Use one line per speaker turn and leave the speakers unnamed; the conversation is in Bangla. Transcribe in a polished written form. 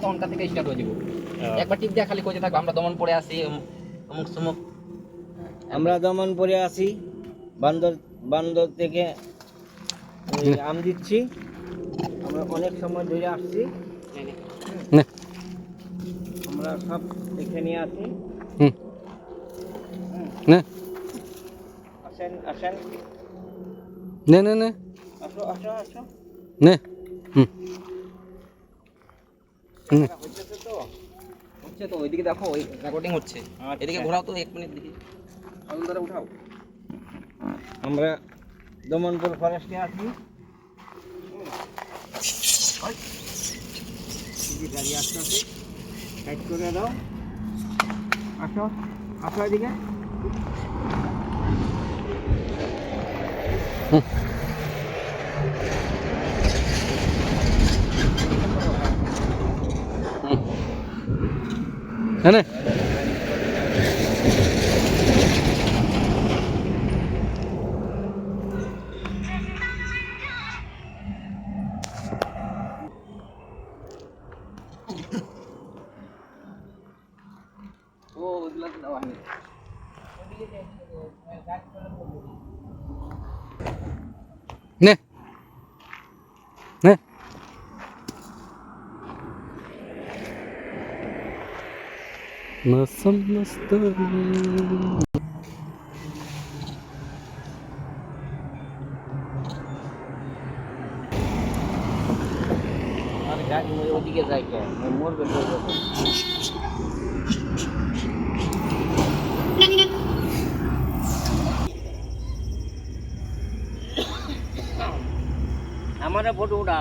তখনকার থেকে স্টার্ট হয়ে যাবো। একবার টিপ দেওয়া খালি করতে থাকবো, আমরা দমন পড়ে আসি অমুক সমুক।
আমরা দমন পড়ে আসি, বান্দর বান্দর থেকে আম দিচ্ছি, আমরা অনেক সময় ধরে আসছি, আমরা সব দেখে নিয়ে আসি। আসেন আসেন,
নে নে নে,
আসো আসো আসো।
নে
হচ্ছে তো,
হচ্ছে তো, ওইদিকে দেখো, ওই রেকর্ডিং হচ্ছে। এদিকে ঘোরাও তো 1 মিনিট দেখি, আগুন ধরে উঠাও।
আমরা দমনপুর ফরেস্টে আছি। গাড়ি আসতে আসে, সাইড করে দাও। আসো আসো এদিকে।
নে
ও ওগুলা তো দেওয়া হয়নি।
নে নে, मौसम मस्त
আর গাড়ি ওইদিকে যাই কে মরবে পড়বে। हमारा फोटो उठा।